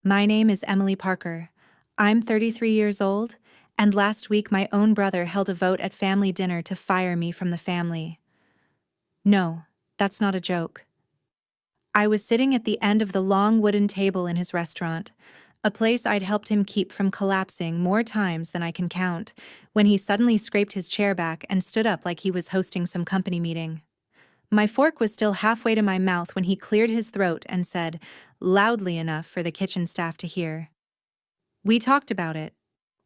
My name is Emily Parker. I'm 33 years old, and last week my own brother held a vote at family dinner to fire me from the family. No, that's not a joke. I was sitting at the end of the long wooden table in his restaurant, a place I'd helped him keep from collapsing more times than I can count, when he suddenly scraped his chair back and stood up like he was hosting some company meeting. My fork was still halfway to my mouth when he cleared his throat and said, loudly enough for the kitchen staff to hear, "We talked about it.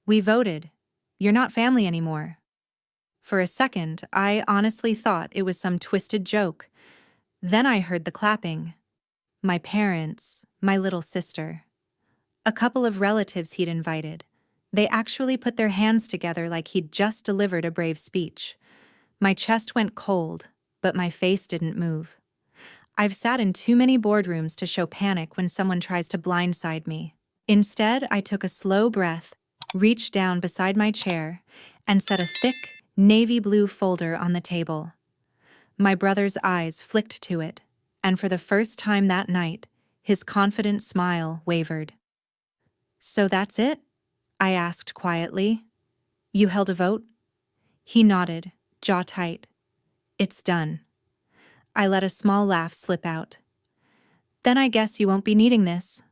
We voted. You're not family anymore." For a second, I honestly thought it was some twisted joke. Then I heard the clapping. My parents, my little sister. A couple of relatives he'd invited. They actually put their hands together like he'd just delivered a brave speech. My chest went cold, but my face didn't move. I've sat in too many boardrooms to show panic when someone tries to blindside me. Instead, I took a slow breath, reached down beside my chair, and set a thick, navy blue folder on the table. My brother's eyes flicked to it, and for the first time that night, his confident smile wavered. "So that's it?" I asked quietly. "You held a vote?" He nodded, jaw tight. "It's done." I let a small laugh slip out. "Then I guess you won't be needing this."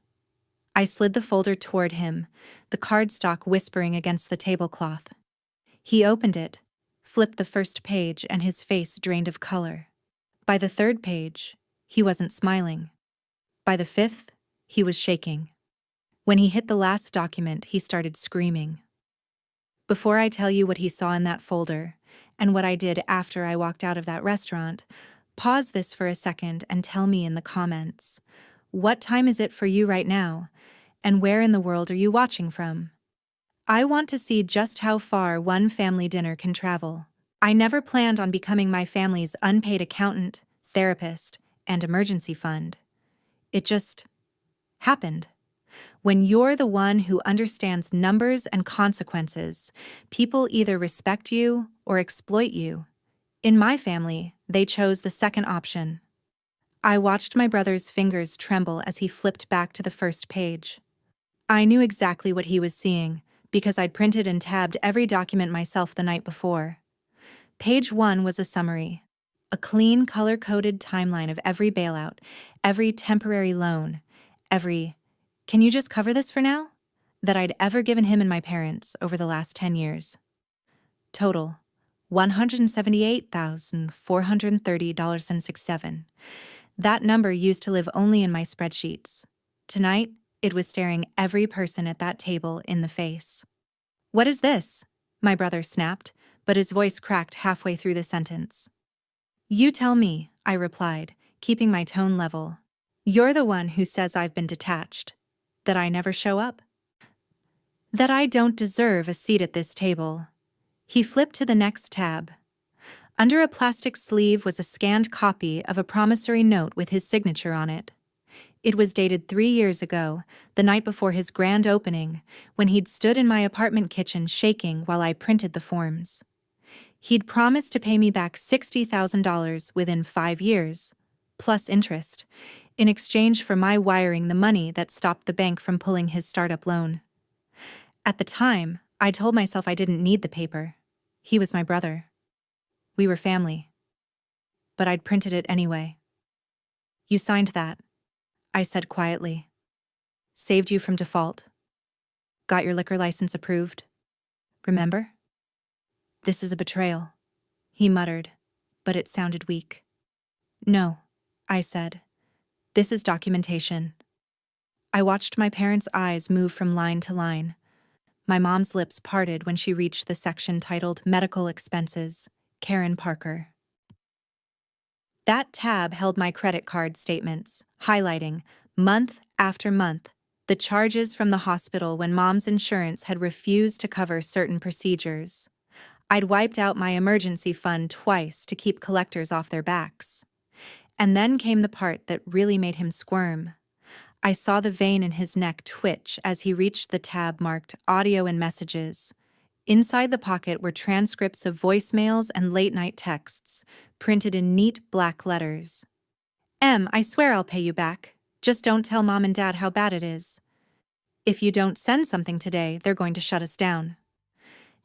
I slid the folder toward him, the cardstock whispering against the tablecloth. He opened it, flipped the first page, and his face drained of color. By the third page, he wasn't smiling. By the fifth, he was shaking. When he hit the last document, he started screaming. Before I tell you what he saw in that folder, and what I did after I walked out of that restaurant, pause this for a second and tell me in the comments. What time is it for you right now? And where in the world are you watching from? I want to see just how far one family dinner can travel. I never planned on becoming my family's unpaid accountant, therapist, and emergency fund. It just happened. When you're the one who understands numbers and consequences, people either respect you or exploit you. In my family, they chose the second option. I watched my brother's fingers tremble as he flipped back to the first page. I knew exactly what he was seeing, because I'd printed and tabbed every document myself the night before. Page 1 was a summary, a clean, color-coded timeline of every bailout, every temporary loan, every "can you just cover this for now?" that I'd ever given him and my parents over the last 10 years. Total, $178,430.67. That number used to live only in my spreadsheets. Tonight, it was staring every person at that table in the face. "What is this?" my brother snapped, but his voice cracked halfway through the sentence. "You tell me," I replied, keeping my tone level. "You're the one who says I've been detached, that I never show up, that I don't deserve a seat at this table." He flipped to the next tab. Under a plastic sleeve was a scanned copy of a promissory note with his signature on it. It was dated 3 years ago, the night before his grand opening, when he'd stood in my apartment kitchen shaking while I printed the forms. He'd promised to pay me back $60,000 within 5 years, plus interest, in exchange for my wiring the money that stopped the bank from pulling his startup loan. At the time, I told myself I didn't need the paper. He was my brother. We were family. But I'd printed it anyway. "You signed that," I said quietly. "Saved you from default. Got your liquor license approved. Remember? This is a betrayal," he muttered, but it sounded weak. "No," I said. "This is documentation." I watched my parents' eyes move from line to line. My mom's lips parted when she reached the section titled Medical Expenses, Karen Parker. That tab held my credit card statements, highlighting, month after month, the charges from the hospital when Mom's insurance had refused to cover certain procedures. I'd wiped out my emergency fund twice to keep collectors off their backs. And then came the part that really made him squirm. I saw the vein in his neck twitch as he reached the tab marked Audio and Messages. Inside the pocket were transcripts of voicemails and late-night texts, printed in neat black letters. "I swear I'll pay you back. Just don't tell Mom and Dad how bad it is." If you don't send something today, they're going to shut us down.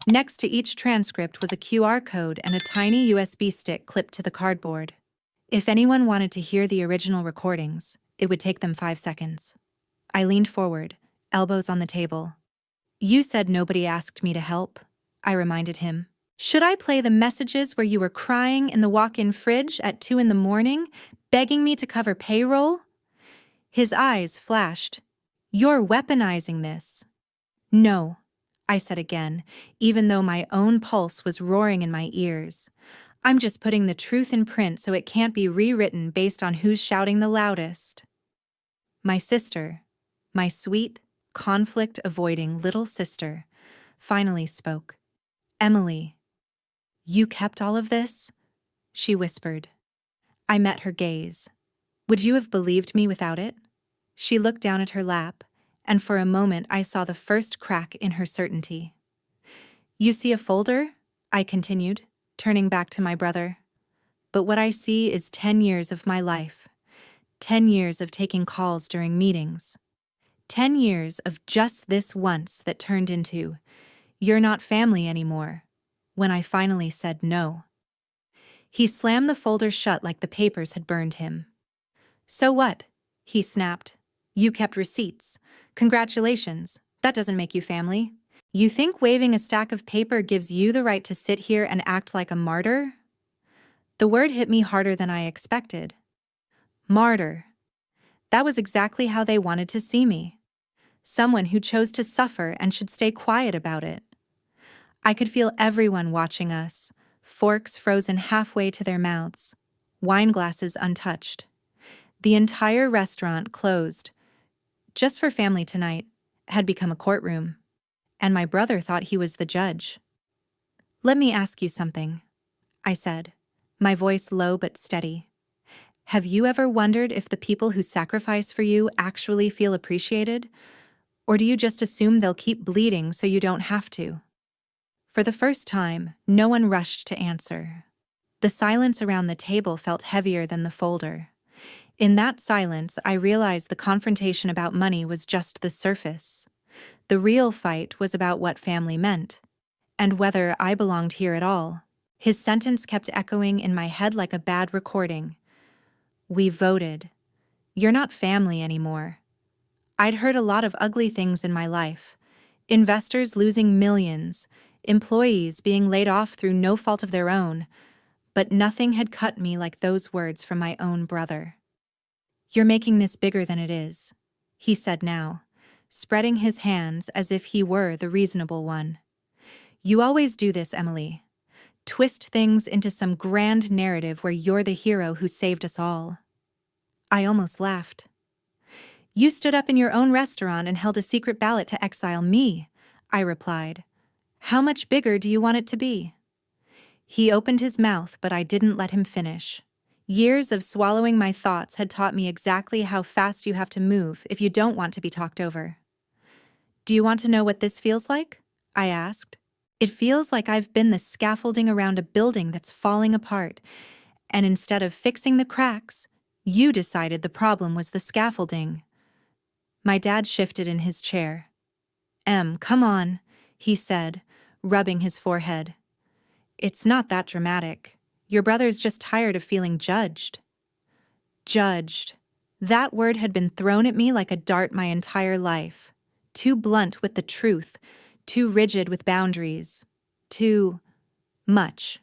Next to each transcript was a QR code and a tiny USB stick clipped to the cardboard. If anyone wanted to hear the original recordings, it would take them 5 seconds. I leaned forward, elbows on the table. You said nobody asked me to help, I reminded him. Should I play the messages where you were crying in the walk-in fridge at 2 in the morning, begging me to cover payroll? His eyes flashed. You're weaponizing this. No, I said again, even though my own pulse was roaring in my ears. I'm just putting the truth in print so it can't be rewritten based on who's shouting the loudest. My sister, my sweet, conflict-avoiding little sister, finally spoke. Emily, you kept all of this? She whispered. I met her gaze. Would you have believed me without it? She looked down at her lap, and for a moment I saw the first crack in her certainty. You see a folder? I continued, turning back to my brother. But what I see is 10 years of my life. 10 years of taking calls during meetings. 10 years of just this once that turned into, you're not family anymore, when I finally said no. He slammed the folder shut like the papers had burned him. So what? He snapped. You kept receipts. Congratulations. That doesn't make you family. You think waving a stack of paper gives you the right to sit here and act like a martyr? The word hit me harder than I expected. Martyr. That was exactly how they wanted to see me. Someone who chose to suffer and should stay quiet about it. I could feel everyone watching us, forks frozen halfway to their mouths, wine glasses untouched. The entire restaurant closed, just for family tonight, had become a courtroom, and my brother thought he was the judge. Let me ask you something, I said, my voice low but steady. Have you ever wondered if the people who sacrifice for you actually feel appreciated? Or do you just assume they'll keep bleeding so you don't have to? For the first time, no one rushed to answer. The silence around the table felt heavier than the folder. In that silence, I realized the confrontation about money was just the surface. The real fight was about what family meant, and whether I belonged here at all. His sentence kept echoing in my head like a bad recording. We voted. You're not family anymore. I'd heard a lot of ugly things in my life. Investors losing millions, employees being laid off through no fault of their own, but nothing had cut me like those words from my own brother. You're making this bigger than it is, he said now, spreading his hands as if he were the reasonable one. You always do this, Emily. Twist things into some grand narrative where you're the hero who saved us all. I almost laughed. You stood up in your own restaurant and held a secret ballot to exile me, I replied. How much bigger do you want it to be? He opened his mouth, but I didn't let him finish. Years of swallowing my thoughts had taught me exactly how fast you have to move if you don't want to be talked over. Do you want to know what this feels like? I asked. It feels like I've been the scaffolding around a building that's falling apart, and instead of fixing the cracks, you decided the problem was the scaffolding. My dad shifted in his chair. Come on, he said, rubbing his forehead. It's not that dramatic. Your brother's just tired of feeling judged. Judged. That word had been thrown at me like a dart my entire life. Too blunt with the truth, too rigid with boundaries, too much.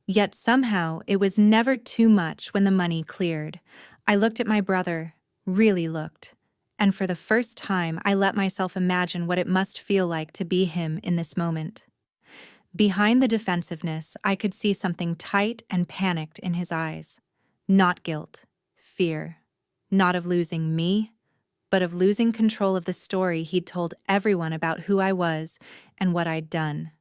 Yet somehow it was never too much when the money cleared. I looked at my brother, really looked, and for the first time I let myself imagine what it must feel like to be him in this moment. Behind the defensiveness, I could see something tight and panicked in his eyes. Not guilt, fear. Not of losing me, but of losing control of the story he'd told everyone about who I was and what I'd done.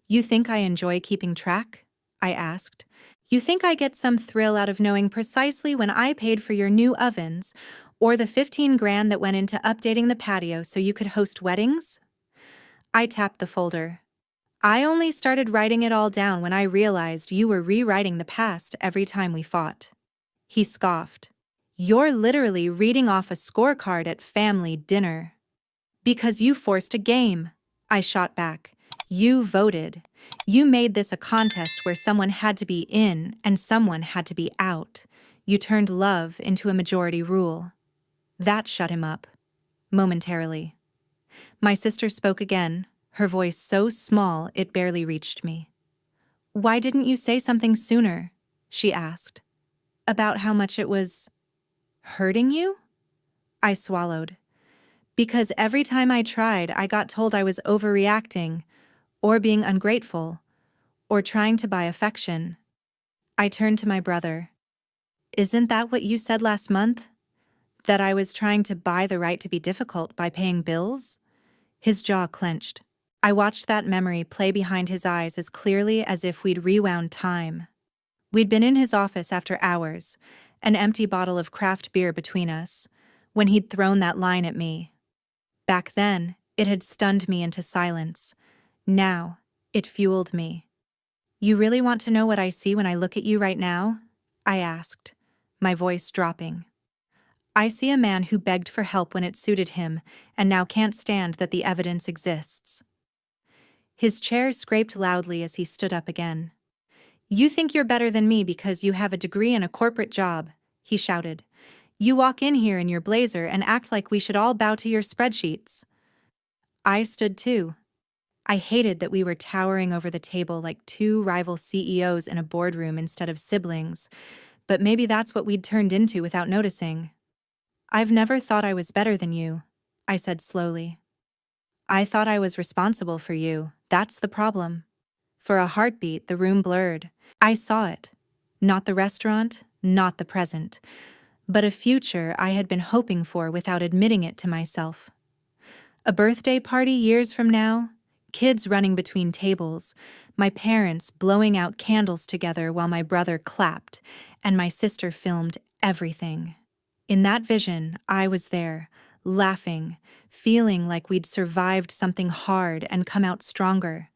You think I enjoy keeping track? I asked. You think I get some thrill out of knowing precisely when I paid for your new ovens, or the 15 grand that went into updating the patio so you could host weddings? I tapped the folder. I only started writing it all down when I realized you were rewriting the past every time we fought. He scoffed. You're literally reading off a scorecard at family dinner. Because you forced a game, I shot back. You voted. You made this a contest where someone had to be in and someone had to be out. You turned love into a majority rule. That shut him up. Momentarily. My sister spoke again, her voice so small it barely reached me. Why didn't you say something sooner? She asked. About how much it was hurting you? I swallowed. Because every time I tried, I got told I was overreacting, or being ungrateful, or trying to buy affection. I turned to my brother. Isn't that what you said last month? That I was trying to buy the right to be difficult by paying bills? His jaw clenched. I watched that memory play behind his eyes as clearly as if we'd rewound time. We'd been in his office after hours, an empty bottle of craft beer between us, when he'd thrown that line at me. Back then, it had stunned me into silence. Now, it fueled me. You really want to know what I see when I look at you right now? I asked, my voice dropping. I see a man who begged for help when it suited him and now can't stand that the evidence exists. His chair scraped loudly as he stood up again. You think you're better than me because you have a degree and a corporate job, he shouted. You walk in here in your blazer and act like we should all bow to your spreadsheets. I stood too. I hated that we were towering over the table like two rival CEOs in a boardroom instead of siblings, but maybe that's what we'd turned into without noticing. I've never thought I was better than you, I said slowly. I thought I was responsible for you. That's the problem. For a heartbeat, the room blurred. I saw it. Not the restaurant, not the present, but a future I had been hoping for without admitting it to myself. A birthday party years from now, kids running between tables, my parents blowing out candles together while my brother clapped, and my sister filmed everything. In that vision, I was there, laughing, feeling like we'd survived something hard and come out stronger.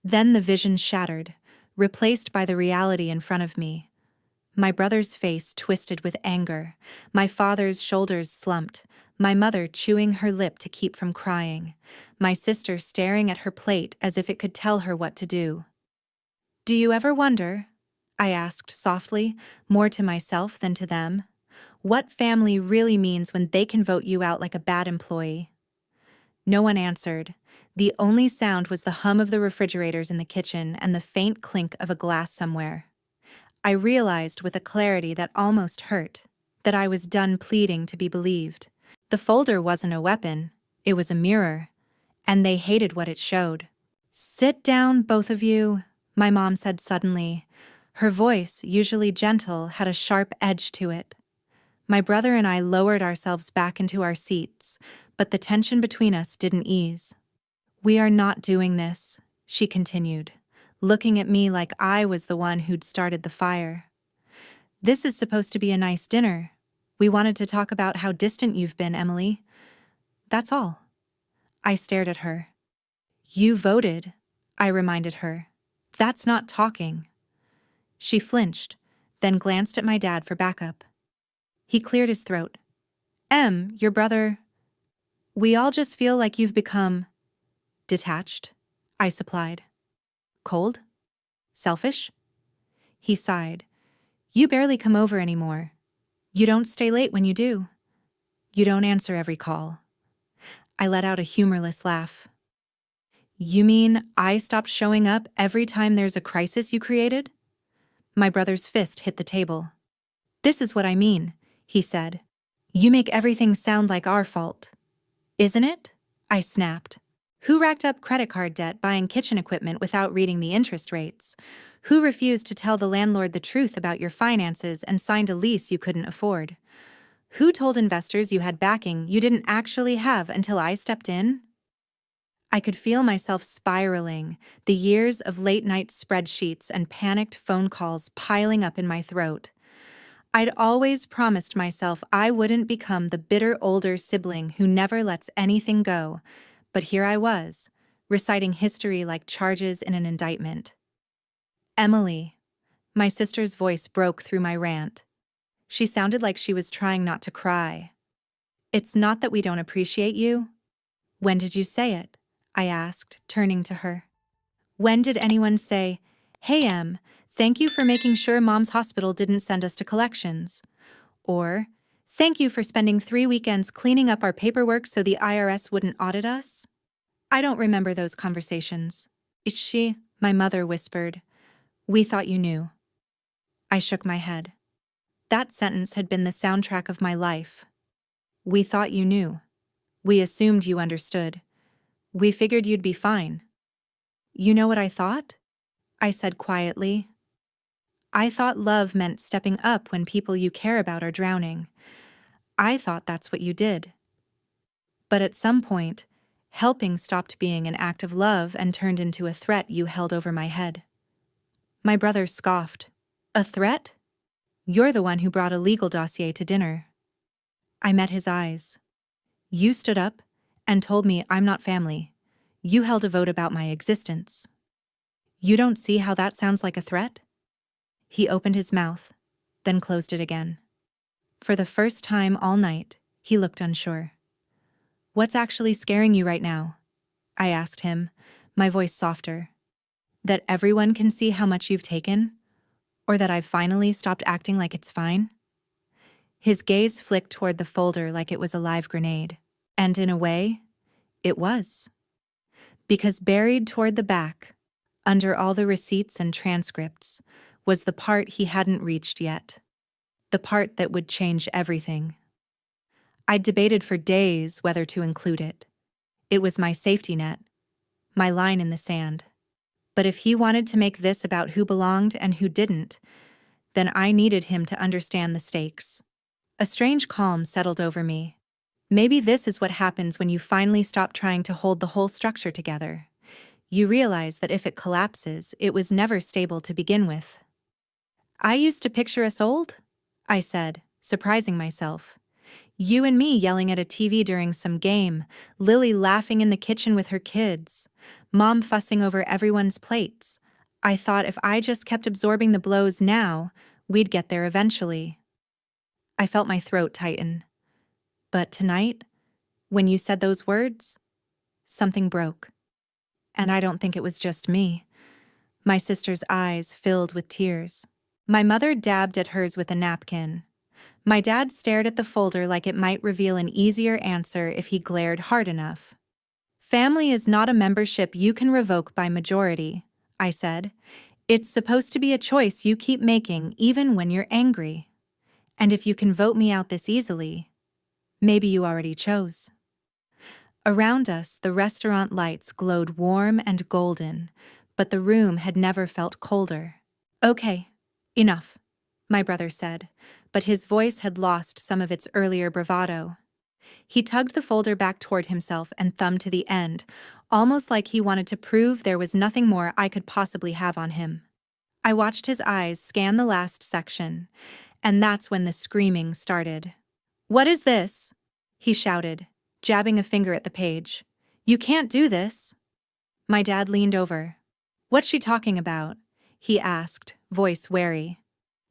Then the vision shattered, replaced by the reality in front of me. My brother's face twisted with anger, my father's shoulders slumped, my mother chewing her lip to keep from crying, my sister staring at her plate as if it could tell her what to do. Do you ever wonder, I asked softly, more to myself than to them, what family really means when they can vote you out like a bad employee? No one answered. The only sound was the hum of the refrigerators in the kitchen and the faint clink of a glass somewhere. I realized with a clarity that almost hurt that I was done pleading to be believed. The folder wasn't a weapon, it was a mirror, and they hated what it showed. Sit down, both of you, my mom said suddenly. Her voice, usually gentle, had a sharp edge to it. My brother and I lowered ourselves back into our seats, but the tension between us didn't ease. We are not doing this, she continued, looking at me like I was the one who'd started the fire. This is supposed to be a nice dinner. We wanted to talk about how distant you've been, Emily. That's all. I stared at her. You voted, I reminded her. That's not talking. She flinched, then glanced at my dad for backup. He cleared his throat. Your brother... We all just feel like you've become... detached, I supplied. Cold? Selfish? He sighed. You barely come over anymore. You don't stay late when you do. You don't answer every call. I let out a humorless laugh. You mean I stopped showing up every time there's a crisis you created? My brother's fist hit the table. This is what I mean, he said. You make everything sound like our fault. Isn't it? I snapped. Who racked up credit card debt buying kitchen equipment without reading the interest rates? Who refused to tell the landlord the truth about your finances and signed a lease you couldn't afford? Who told investors you had backing you didn't actually have until I stepped in? I could feel myself spiraling, the years of late-night spreadsheets and panicked phone calls piling up in my throat. I'd always promised myself I wouldn't become the bitter older sibling who never lets anything go, but here I was, reciting history like charges in an indictment. Emily. My sister's voice broke through my rant. She sounded like she was trying not to cry. It's not that we don't appreciate you. When did you say it? I asked, turning to her. When did anyone say, "Hey Em, thank you for making sure Mom's hospital didn't send us to collections"? Or, "Thank you for spending 3 weekends cleaning up our paperwork so the IRS wouldn't audit us"? I don't remember those conversations. It's she, my mother whispered. We thought you knew. I shook my head. That sentence had been the soundtrack of my life. We thought you knew. We assumed you understood. We figured you'd be fine. You know what I thought? I said quietly. I thought love meant stepping up when people you care about are drowning. I thought that's what you did. But at some point, helping stopped being an act of love and turned into a threat you held over my head. My brother scoffed. A threat? You're the one who brought a legal dossier to dinner. I met his eyes. You stood up and told me I'm not family. You held a vote about my existence. You don't see how that sounds like a threat? He opened his mouth, then closed it again. For the first time all night, he looked unsure. What's actually scaring you right now? I asked him, my voice softer. That everyone can see how much you've taken? Or that I've finally stopped acting like it's fine? His gaze flicked toward the folder like it was a live grenade. And in a way, it was. Because buried toward the back, under all the receipts and transcripts, was the part he hadn't reached yet. The part that would change everything. I'd debated for days whether to include it. It was my safety net, my line in the sand. But if he wanted to make this about who belonged and who didn't, then I needed him to understand the stakes. A strange calm settled over me. Maybe this is what happens when you finally stop trying to hold the whole structure together. You realize that if it collapses, it was never stable to begin with. I used to picture us old, I said, surprising myself. You and me yelling at a TV during some game, Lily laughing in the kitchen with her kids, Mom fussing over everyone's plates. I thought if I just kept absorbing the blows now, we'd get there eventually. I felt my throat tighten. But tonight, when you said those words, something broke. And I don't think it was just me. My sister's eyes filled with tears. My mother dabbed at hers with a napkin. My dad stared at the folder like it might reveal an easier answer if he glared hard enough. Family is not a membership you can revoke by majority, I said. It's supposed to be a choice you keep making even when you're angry. And if you can vote me out this easily, maybe you already chose. Around us, the restaurant lights glowed warm and golden, but the room had never felt colder. Okay, enough, my brother said, but his voice had lost some of its earlier bravado. He tugged the folder back toward himself and thumbed to the end, almost like he wanted to prove there was nothing more I could possibly have on him. I watched his eyes scan the last section, and that's when the screaming started. "What is this?" he shouted, jabbing a finger at the page. "You can't do this." My dad leaned over. "What's she talking about?" he asked, voice wary.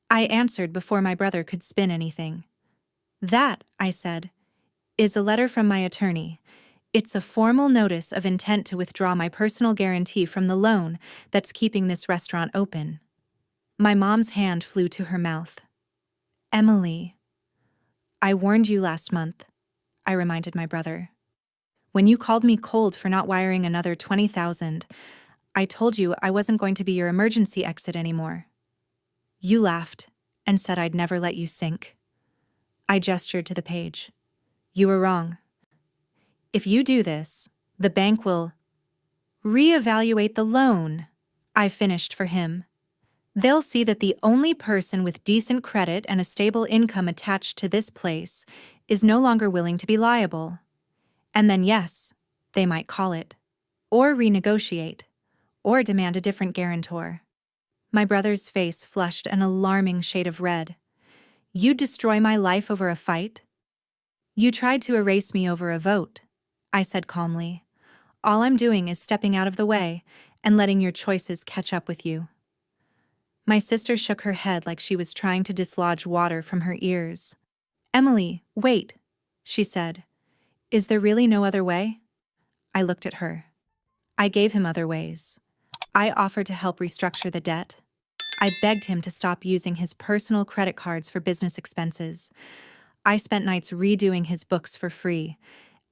I answered before my brother could spin anything. "That," I said, "is a letter from my attorney. It's a formal notice of intent to withdraw my personal guarantee from the loan that's keeping this restaurant open." My mom's hand flew to her mouth. "Emily, I warned you last month," I reminded my brother. "When you called me cold for not wiring another $20,000, I told you I wasn't going to be your emergency exit anymore. You laughed and said I'd never let you sink." I gestured to the page. "You were wrong. If you do this, the bank will reevaluate the loan," I finished for him. "They'll see that the only person with decent credit and a stable income attached to this place is no longer willing to be liable. And then yes, they might call it, or renegotiate, or demand a different guarantor." My brother's face flushed an alarming shade of red. "You'd destroy my life over a fight?" "You tried to erase me over a vote," I said calmly. "All I'm doing is stepping out of the way and letting your choices catch up with you." My sister shook her head like she was trying to dislodge water from her ears. "Emily, wait," she said. "Is there really no other way?" I looked at her. I gave him other ways. I offered to help restructure the debt. I begged him to stop using his personal credit cards for business expenses. I spent nights redoing his books for free,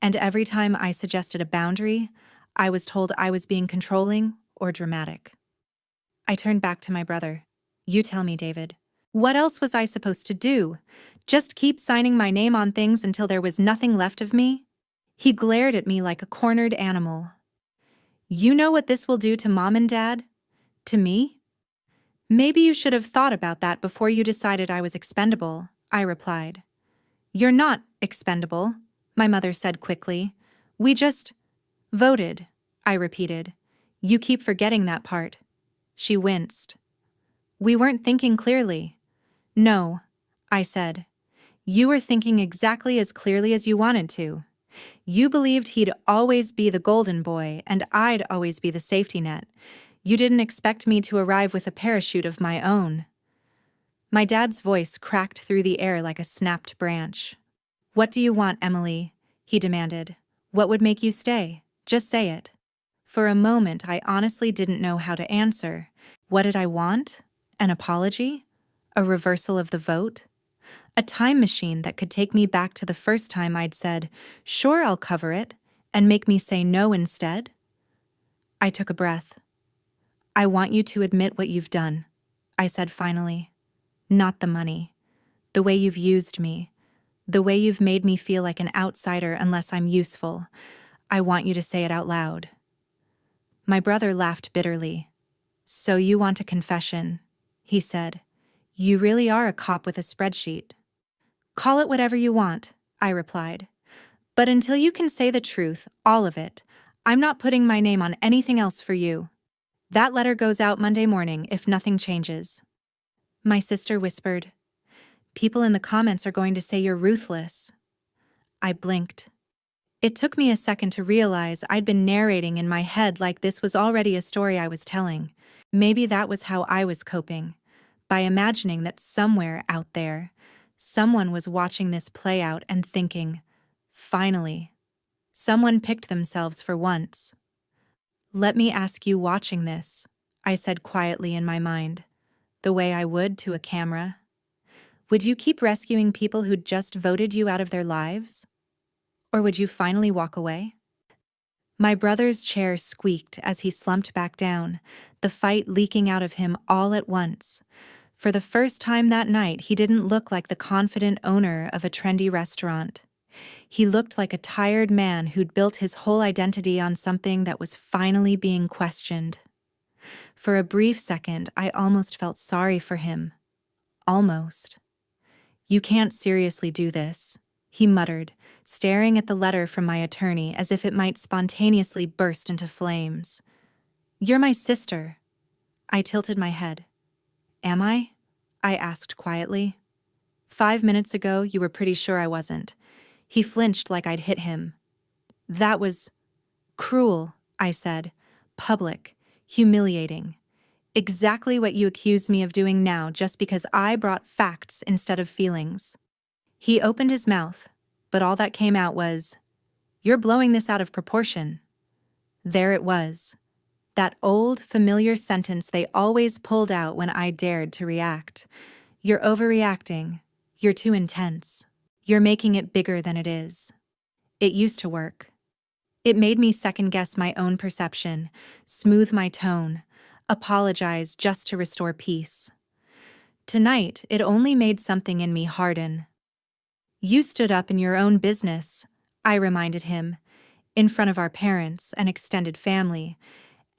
and every time I suggested a boundary, I was told I was being controlling or dramatic. I turned back to my brother. You tell me, David. What else was I supposed to do? Just keep signing my name on things until there was nothing left of me? He glared at me like a cornered animal. You know what this will do to Mom and Dad? To me? Maybe you should have thought about that before you decided I was expendable, I replied. You're not expendable, my mother said quickly. We just voted, I repeated. You keep forgetting that part. She winced. We weren't thinking clearly. No, I said. You were thinking exactly as clearly as you wanted to. You believed he'd always be the golden boy and I'd always be the safety net. You didn't expect me to arrive with a parachute of my own. My dad's voice cracked through the air like a snapped branch. What do you want, Emily? He demanded. What would make you stay? Just say it. For a moment, I honestly didn't know how to answer. What did I want? An apology? A reversal of the vote? A time machine that could take me back to the first time I'd said, sure, I'll cover it, and make me say no instead? I took a breath. I want you to admit what you've done, I said finally. Not the money. The way you've used me. The way you've made me feel like an outsider unless I'm useful. I want you to say it out loud. My brother laughed bitterly. So you want a confession, he said. You really are a cop with a spreadsheet. Call it whatever you want, I replied. But until you can say the truth, all of it, I'm not putting my name on anything else for you. That letter goes out Monday morning if nothing changes. My sister whispered, People in the comments are going to say you're ruthless. I blinked. It took me a second to realize I'd been narrating in my head like this was already a story I was telling. Maybe that was how I was coping, by imagining that somewhere out there, someone was watching this play out and thinking, finally, someone picked themselves for once. Let me ask you watching this, I said quietly in my mind, the way I would to a camera. Would you keep rescuing people who'd just voted you out of their lives? Or would you finally walk away? My brother's chair squeaked as he slumped back down, the fight leaking out of him all at once. For the first time that night, he didn't look like the confident owner of a trendy restaurant. He looked like a tired man who'd built his whole identity on something that was finally being questioned. For a brief second, I almost felt sorry for him. Almost. You can't seriously do this, he muttered, staring at the letter from my attorney as if it might spontaneously burst into flames. You're my sister. I tilted my head. Am I? I asked quietly. 5 minutes ago, you were pretty sure I wasn't. He flinched like I'd hit him. That was cruel, I said. Public, humiliating. Exactly what you accuse me of doing now just because I brought facts instead of feelings. He opened his mouth, but all that came out was, You're blowing this out of proportion. There it was. That old, familiar sentence they always pulled out when I dared to react. You're overreacting. You're too intense. You're making it bigger than it is. It used to work. It made me second-guess my own perception, smooth my tone, apologize just to restore peace. Tonight, it only made something in me harden. You stood up in your own business, I reminded him, in front of our parents and extended family,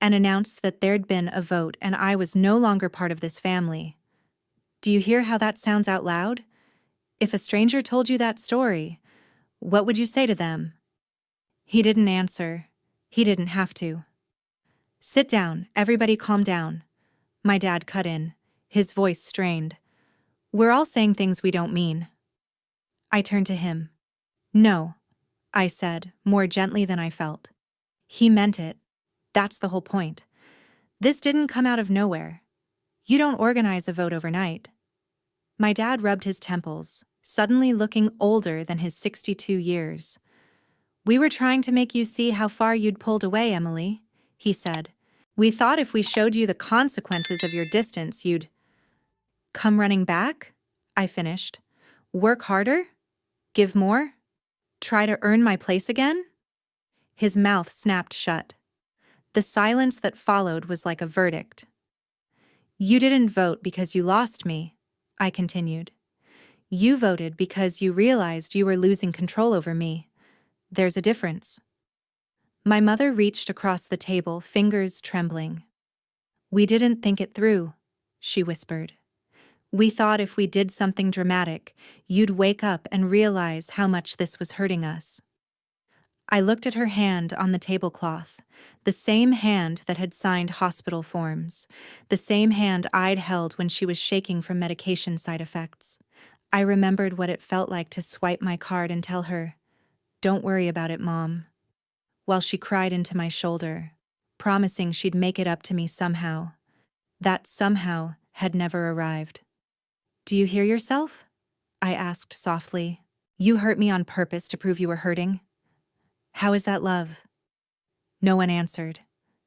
and announced that there'd been a vote and I was no longer part of this family. Do you hear how that sounds out loud? If a stranger told you that story, what would you say to them? He didn't answer. He didn't have to. Sit down, everybody calm down. My dad cut in, his voice strained. We're all saying things we don't mean. I turned to him. No, I said, more gently than I felt. He meant it. That's the whole point. This didn't come out of nowhere. You don't organize a vote overnight. My dad rubbed his temples, suddenly looking older than his 62 years. We were trying to make you see how far you'd pulled away, Emily, he said. We thought if we showed you the consequences of your distance, you'd come running back, I finished. Work harder? Give more? Try to earn my place again? His mouth snapped shut. The silence that followed was like a verdict. You didn't vote because you lost me, I continued. You voted because you realized you were losing control over me. There's a difference. My mother reached across the table, fingers trembling. We didn't think it through, she whispered. We thought if we did something dramatic, you'd wake up and realize how much this was hurting us. I looked at her hand on the tablecloth, the same hand that had signed hospital forms, the same hand I'd held when she was shaking from medication side effects. I remembered what it felt like to swipe my card and tell her, "Don't worry about it, Mom," while she cried into my shoulder, promising she'd make it up to me somehow. That somehow had never arrived. Do you hear yourself? I asked softly. You hurt me on purpose to prove you were hurting? How is that love? No one answered.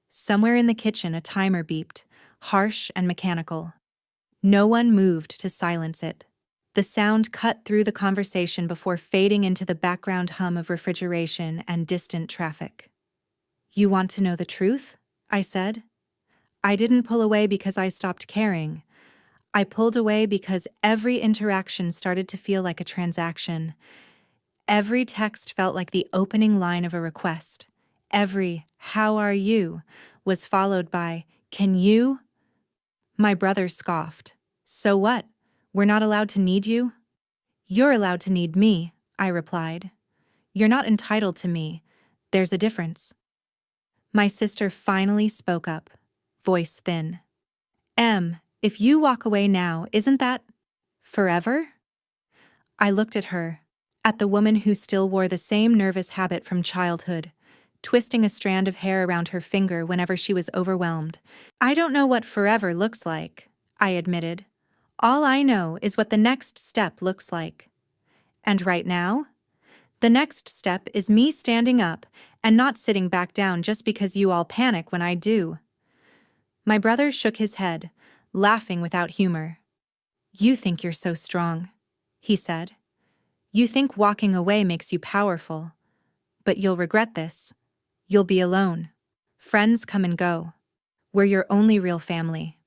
Somewhere in the kitchen a timer beeped, harsh and mechanical. No one moved to silence it. The sound cut through the conversation before fading into the background hum of refrigeration and distant traffic. You want to know the truth? I said. I didn't pull away because I stopped caring. I pulled away because every interaction started to feel like a transaction. Every text felt like the opening line of a request. Every "How are you?" was followed by "Can you?" My brother scoffed. So what? We're not allowed to need you? You're allowed to need me, I replied. You're not entitled to me. There's a difference. My sister finally spoke up, voice thin. Em, if you walk away now, isn't that forever? I looked at her, at the woman who still wore the same nervous habit from childhood, twisting a strand of hair around her finger whenever she was overwhelmed. I don't know what forever looks like, I admitted. All I know is what the next step looks like. And right now, the next step is me standing up and not sitting back down just because you all panic when I do. My brother shook his head, laughing without humor. You think you're so strong, he said. You think walking away makes you powerful. But you'll regret this. You'll be alone. Friends come and go. We're your only real family.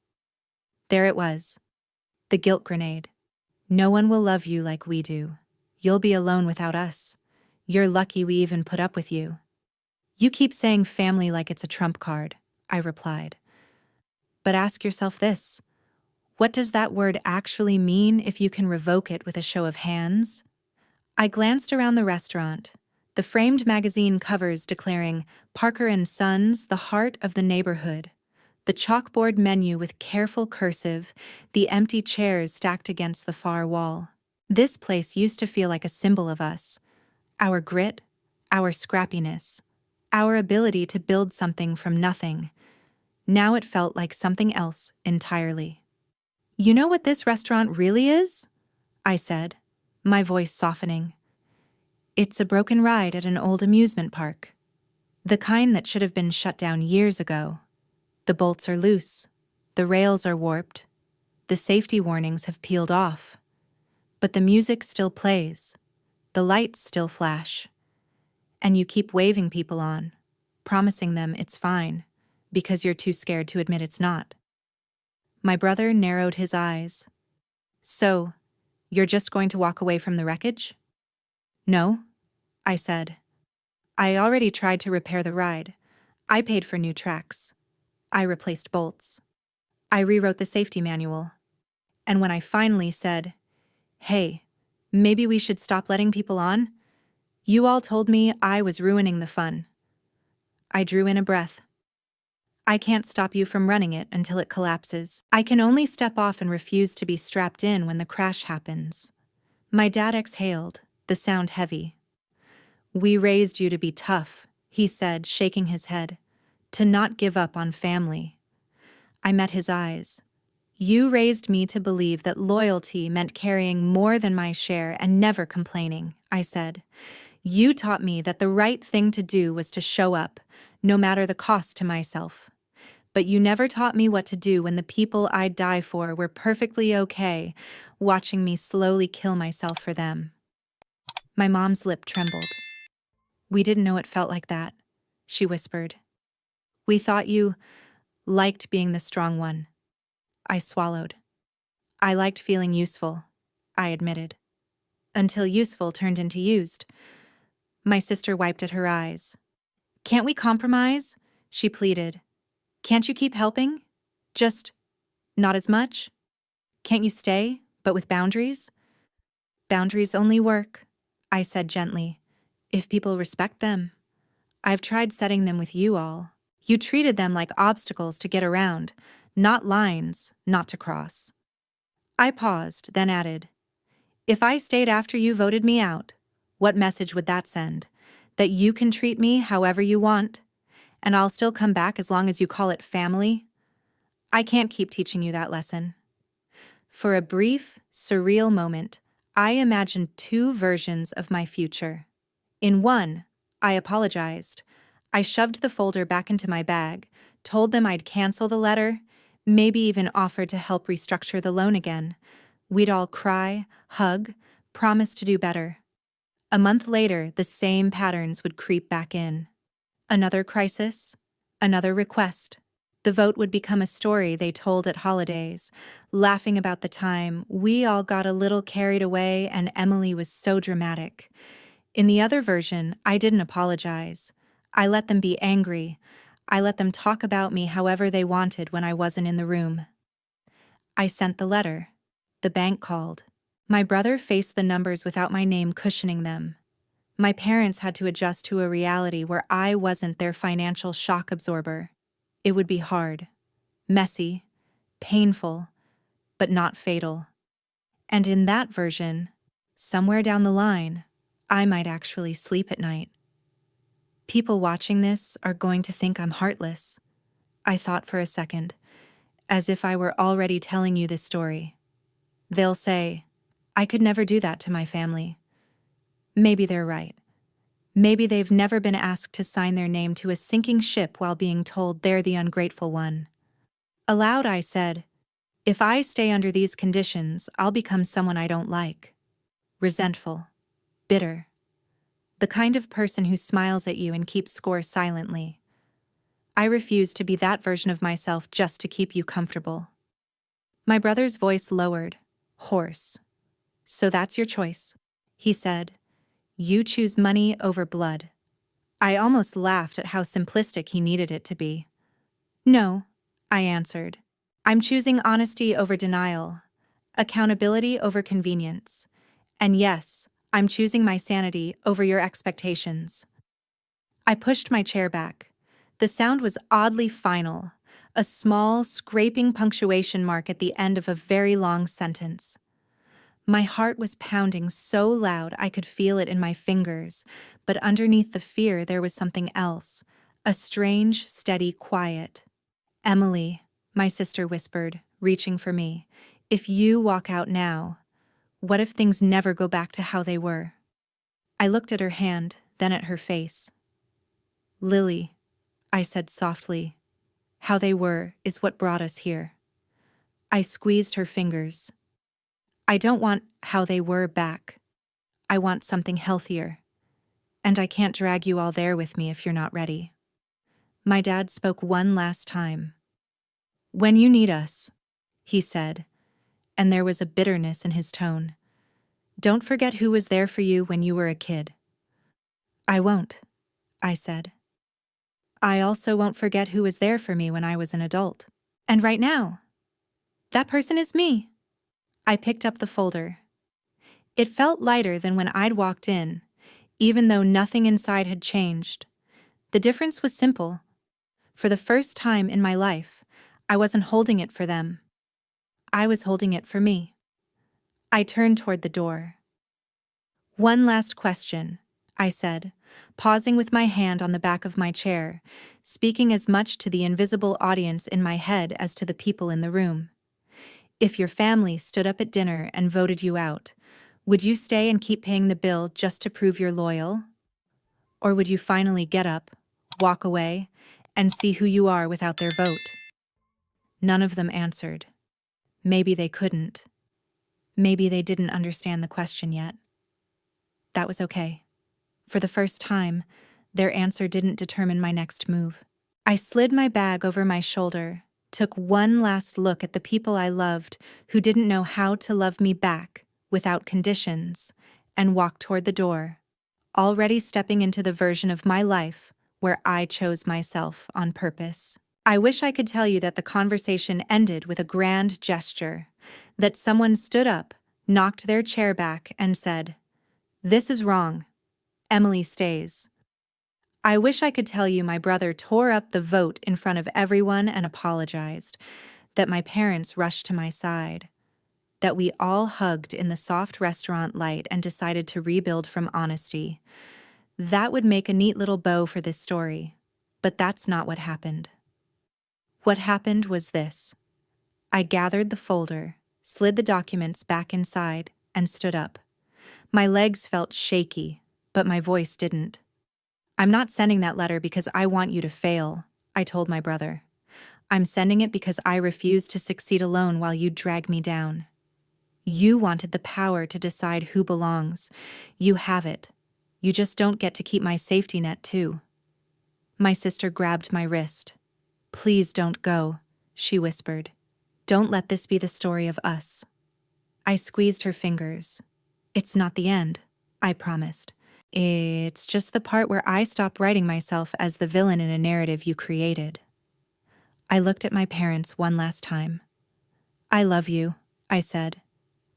There it was. The guilt grenade. No one will love you like we do. You'll be alone without us. You're lucky we even put up with you. You keep saying family like it's a trump card, I replied. But ask yourself this. What does that word actually mean if you can revoke it with a show of hands? I glanced around the restaurant, the framed magazine covers declaring Parker & Sons, the heart of the neighborhood, the chalkboard menu with careful cursive, the empty chairs stacked against the far wall. This place used to feel like a symbol of us, our grit, our scrappiness, our ability to build something from nothing. Now it felt like something else entirely. You know what this restaurant really is? I said, my voice softening. It's a broken ride at an old amusement park. The kind that should have been shut down years ago. The bolts are loose. The rails are warped. The safety warnings have peeled off. But the music still plays. The lights still flash. And you keep waving people on, promising them it's fine, because you're too scared to admit it's not. My brother narrowed his eyes. So, you're just going to walk away from the wreckage? No, I said. I already tried to repair the ride. I paid for new tracks. I replaced bolts. I rewrote the safety manual. And when I finally said, hey, maybe we should stop letting people on, you all told me I was ruining the fun. I drew in a breath. I can't stop you from running it until it collapses. I can only step off and refuse to be strapped in when the crash happens. My dad exhaled, the sound heavy. We raised you to be tough, he said, shaking his head, to not give up on family. I met his eyes. You raised me to believe that loyalty meant carrying more than my share and never complaining, I said. You taught me that the right thing to do was to show up, no matter the cost to myself. But you never taught me what to do when the people I'd die for were perfectly okay, watching me slowly kill myself for them. My mom's lip trembled. We didn't know it felt like that, she whispered. We thought you liked being the strong one. I swallowed. I liked feeling useful, I admitted. Until useful turned into used. My sister wiped at her eyes. Can't we compromise? She pleaded. Can't you keep helping? Just not as much? Can't you stay, but with boundaries? Boundaries only work, I said gently, if people respect them. I've tried setting them with you all. You treated them like obstacles to get around, not lines not to cross. I paused, then added, if I stayed after you voted me out, what message would that send? That you can treat me however you want, and I'll still come back as long as you call it family? I can't keep teaching you that lesson. For a brief, surreal moment, I imagined two versions of my future. In one, I apologized. I shoved the folder back into my bag, told them I'd cancel the letter, maybe even offered to help restructure the loan again. We'd all cry, hug, promise to do better. A month later, the same patterns would creep back in. Another crisis, another request. The vote would become a story they told at holidays, laughing about the time we all got a little carried away and Emily was so dramatic. In the other version, I didn't apologize. I let them be angry. I let them talk about me however they wanted when I wasn't in the room. I sent the letter. The bank called. My brother faced the numbers without my name cushioning them. My parents had to adjust to a reality where I wasn't their financial shock absorber. It would be hard, messy, painful, but not fatal. And in that version, somewhere down the line, I might actually sleep at night. People watching this are going to think I'm heartless, I thought for a second, as if I were already telling you this story. They'll say, I could never do that to my family. Maybe they're right. Maybe they've never been asked to sign their name to a sinking ship while being told they're the ungrateful one. Aloud I said, if I stay under these conditions, I'll become someone I don't like. Resentful. Bitter. The kind of person who smiles at you and keeps score silently. I refuse to be that version of myself just to keep you comfortable. My brother's voice lowered, hoarse. So that's your choice, he said. You choose money over blood. I almost laughed at how simplistic he needed it to be. No, I answered. I'm choosing honesty over denial, accountability over convenience. And yes, I'm choosing my sanity over your expectations. I pushed my chair back. The sound was oddly final, a small, scraping punctuation mark at the end of a very long sentence. My heart was pounding so loud I could feel it in my fingers, but underneath the fear there was something else, a strange, steady quiet. Emily, my sister whispered, reaching for me, if you walk out now, what if things never go back to how they were? I looked at her hand, then at her face. Lily, I said softly, how they were is what brought us here. I squeezed her fingers. I don't want how they were back. I want something healthier. And I can't drag you all there with me if you're not ready. My dad spoke one last time. When you need us, he said, and there was a bitterness in his tone. Don't forget who was there for you when you were a kid. I won't, I said. I also won't forget who was there for me when I was an adult. And right now, that person is me. I picked up the folder. It felt lighter than when I'd walked in, even though nothing inside had changed. The difference was simple. For the first time in my life, I wasn't holding it for them. I was holding it for me. I turned toward the door. One last question, I said, pausing with my hand on the back of my chair, speaking as much to the invisible audience in my head as to the people in the room. If your family stood up at dinner and voted you out, would you stay and keep paying the bill just to prove you're loyal? Or would you finally get up, walk away, and see who you are without their vote? None of them answered. Maybe they couldn't. Maybe they didn't understand the question yet. That was okay. For the first time, their answer didn't determine my next move. I slid my bag over my shoulder, took one last look at the people I loved who didn't know how to love me back without conditions, and walked toward the door, already stepping into the version of my life where I chose myself on purpose. I wish I could tell you that the conversation ended with a grand gesture, that someone stood up, knocked their chair back, and said, "This is wrong. Emily stays." I wish I could tell you my brother tore up the vote in front of everyone and apologized, that my parents rushed to my side, that we all hugged in the soft restaurant light and decided to rebuild from honesty. That would make a neat little bow for this story, but that's not what happened. What happened was this. I gathered the folder, slid the documents back inside, and stood up. My legs felt shaky, but my voice didn't. "I'm not sending that letter because I want you to fail," I told my brother. "I'm sending it because I refuse to succeed alone while you drag me down. You wanted the power to decide who belongs. You have it. You just don't get to keep my safety net, too." My sister grabbed my wrist. "Please don't go," she whispered. "Don't let this be the story of us." I squeezed her fingers. "It's not the end," I promised. "It's just the part where I stop writing myself as the villain in a narrative you created." I looked at my parents one last time. "I love you," I said,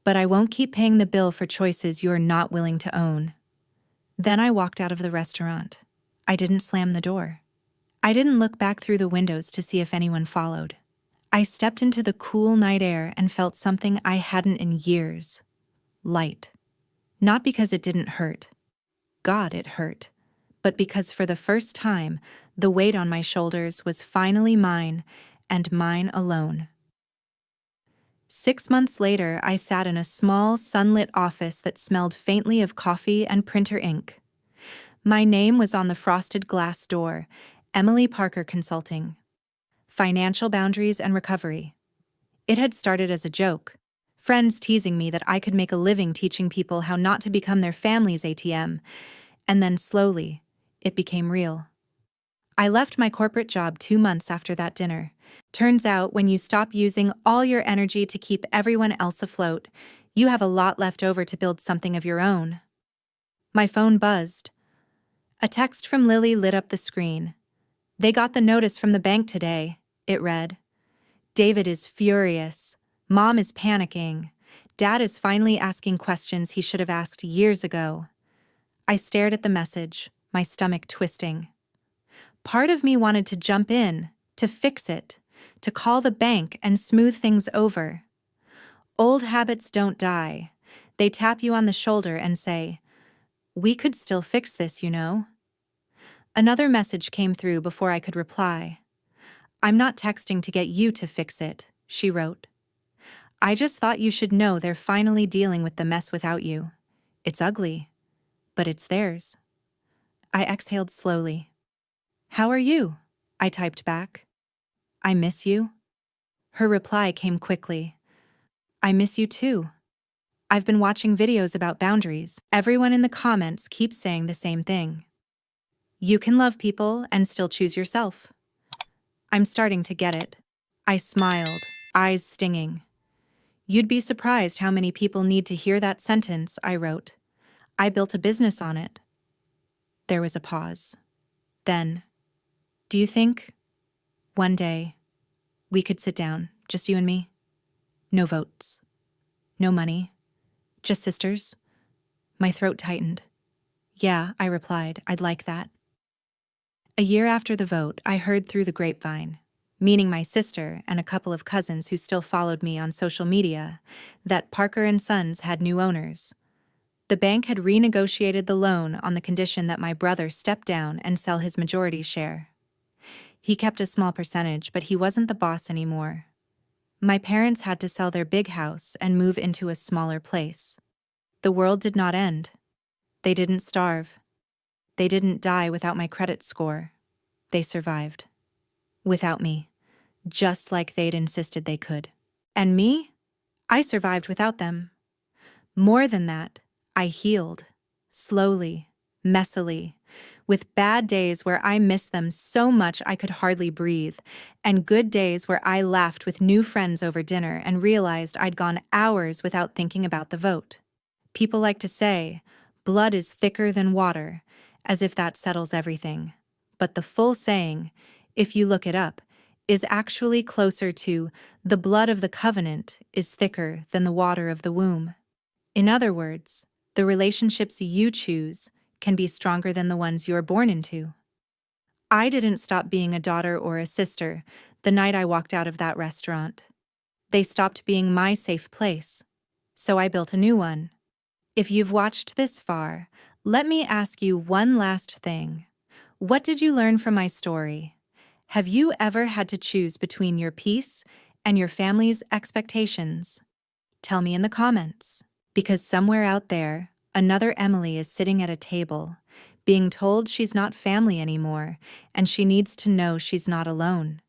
"but I won't keep paying the bill for choices you are not willing to own." Then I walked out of the restaurant. I didn't slam the door. I didn't look back through the windows to see if anyone followed. I stepped into the cool night air and felt something I hadn't in years. Light. Not because it didn't hurt. God, it hurt. But because for the first time, the weight on my shoulders was finally mine, and mine alone. 6 months later, I sat in a small, sunlit office that smelled faintly of coffee and printer ink. My name was on the frosted glass door, Emily Parker Consulting. Financial Boundaries and Recovery. It had started as a joke. Friends teasing me that I could make a living teaching people how not to become their family's ATM, and then slowly, it became real. I left my corporate job 2 months after that dinner. Turns out, when you stop using all your energy to keep everyone else afloat, you have a lot left over to build something of your own. My phone buzzed. A text from Lily lit up the screen. "They got the notice from the bank today," it read. "David is furious. Mom is panicking. Dad is finally asking questions he should have asked years ago." I stared at the message, my stomach twisting. Part of me wanted to jump in, to fix it, to call the bank and smooth things over. Old habits don't die. They tap you on the shoulder and say, "We could still fix this, you know." Another message came through before I could reply. "I'm not texting to get you to fix it," she wrote. "I just thought you should know they're finally dealing with the mess without you. It's ugly, but it's theirs." I exhaled slowly. "How are you?" I typed back. "I miss you." Her reply came quickly. "I miss you too. I've been watching videos about boundaries. Everyone in the comments keeps saying the same thing. You can love people and still choose yourself." I'm starting to get it. I smiled, eyes stinging. "You'd be surprised how many people need to hear that sentence," I wrote. "I built a business on it." There was a pause. Then, "Do you think, one day, we could sit down, just you and me? No votes. No money. Just sisters?" My throat tightened. "Yeah," I replied, "I'd like that." A year after the vote, I heard through the grapevine, meaning my sister and a couple of cousins who still followed me on social media, that Parker and Sons had new owners. The bank had renegotiated the loan on the condition that my brother step down and sell his majority share. He kept a small percentage, but he wasn't the boss anymore. My parents had to sell their big house and move into a smaller place. The world did not end. They didn't starve. They didn't die without my credit score. They survived. Without me. Just like they'd insisted they could. And me? I survived without them. More than that, I healed. Slowly, messily, with bad days where I missed them so much I could hardly breathe, and good days where I laughed with new friends over dinner and realized I'd gone hours without thinking about the vote. People like to say, blood is thicker than water, as if that settles everything. But the full saying, if you look it up, is actually closer to the blood of the covenant is thicker than the water of the womb. In other words, the relationships you choose can be stronger than the ones you're born into. I didn't stop being a daughter or a sister the night I walked out of that restaurant. They stopped being my safe place, so I built a new one. If you've watched this far, let me ask you one last thing. What did you learn from my story? Have you ever had to choose between your peace and your family's expectations? Tell me in the comments. Because somewhere out there, another Emily is sitting at a table, being told she's not family anymore, and she needs to know she's not alone.